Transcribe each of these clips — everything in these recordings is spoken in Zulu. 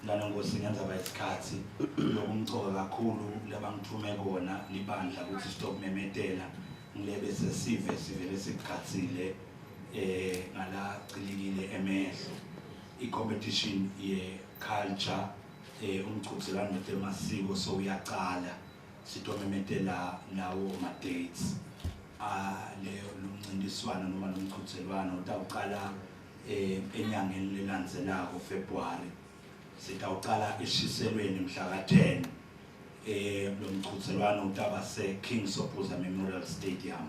lana ngosingenza bayisikhathi lokumcoka kakhulu labangithume kona libandla ukuthi stop memetela ngilebe sesive sivele sikhathile ngala cilikile emehlo i-competition ye culture umchuthelwano wemasiko so uyaqala sitomemetela nawo ma dates leyo lumncintiswano noma lumchuthelwano utawuqala enyangeni lelandzelako February sitawuqala eshiselweni mhla ka-10 lo mchuthelwano utaba se-Kings Ophuza Memorial Stadium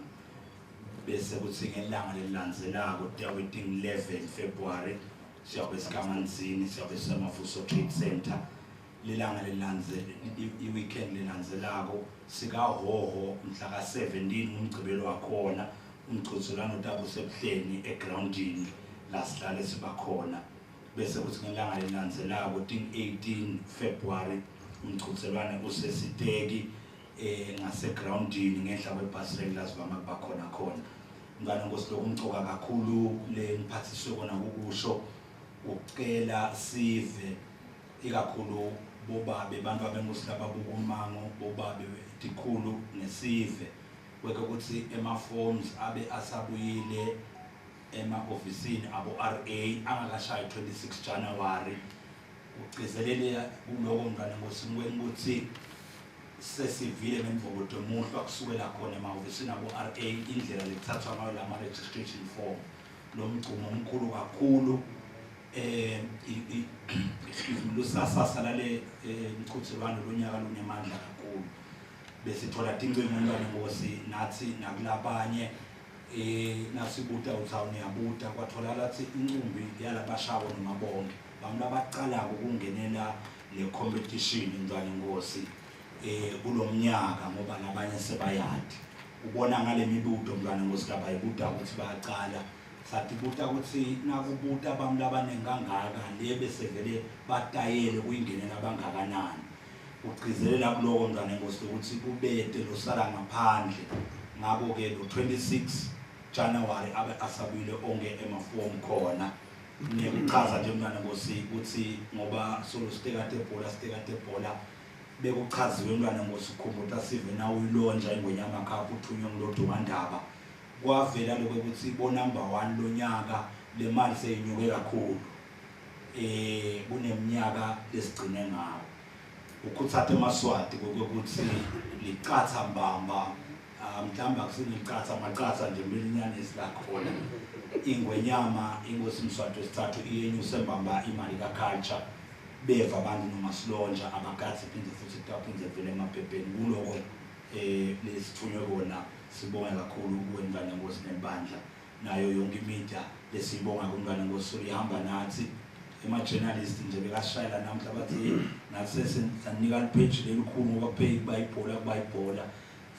bese kuthi ngelanga lelilandzelako wedding 11 February siyabe sikamanzini siyabe semavuso Trade Center lilanga lilandzelako i-weekend lilandzelako sikahoho mhla ka-17 umgcibelo wakhona umchuthelwano utaba usebuhleni egroundini la sihlale sibakhona bese kuthi ngelanga lilandzelako 18 February umchuthelwano usesiteki ngasegroundini ngenhla kwebus regulars bamabakhona khona ngane ngosiloku umcoka kakhulu le ngiphathiswe kona ukusho ukucela sive ikakhulu bobabe bantu abengusilaba bokumango bobabe dikhulu nesive kweke ukuthi ema-forms abe asabuyile ema-ofisini abo-RA angakashayi 26 January ugcizelele kuloko ngane ngosimweni ukuthi sesivile ngemvokodo emuhle kusukela khona ema-ofisini abo-RA indlela lekuthathwa ngayo lama-registration form lo mgcumo omkhulu kakhulu lusasasa lale mchuthelwano lonyaka lunemandla kakhulu besithola tincingo ngane ngosi nathi nakulabanye nasibuta uthawuni yabuta kwatholakala ukuthi incumbi yalabashawo nomabonke bantu abaqala ukungenela le competition ngane ngosi kulomnyaka ngoba nabanye sebayadi ubona ngale mibuto ngane ngosi labayibuta ukuthi bayaqala satibuta ukuthi nakubuta abantu abanengangaka lebe sevele batayele kuyingenela abangakanani ugcizelela kuloko ngane ngosi ukuthi kubete losala ngaphandle ngabo ke lo 26 January abe asabile onke emaform khona ngiyachaza nje mntana ngosi ukuthi ngoba solo stekate ebhola bekuchaziwe mntwana ngosi ukhumbula sive nawe uyilonja Ingwenyama Cup uthunywe ngulodo wandaba kwavela lokho ukuthi bo number 1 lonyaka le mali seyinyuke kakhulu kuneminyaka lesigcine ngawo ukuthata emaswati ukuthi licatha mbamba mhlamba kusinicatha amaqatha nje milinyane esilakhona Ingwenyama ingosi Mswati wesithathu iyenyuse mbamba imali ka-culture beva abantu noma silonja abagathi phinde futhi taphinde vele emaphepheni kuloko lesithunywe kona sibonga kakhulu kuwengane ngosi nebandla nayo yonke imedia lesibonga kumngane ngosi ihamba nathi ema-journalist nje bekashayela namhla bathi nathi sesanika lipage lelikhulu ngoba kupheki bayibhola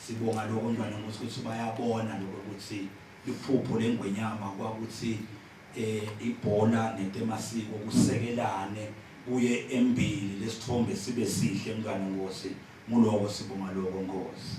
sibonga lokho mntwana ngosi ukuthi bayabona lokho ukuthi iphupho lengwenyama kwakuthi ibhola netemasiko kusekelane kuye embili lesithombe sibe sihle mntwana ngosi muloko sibonga lokho ngosi.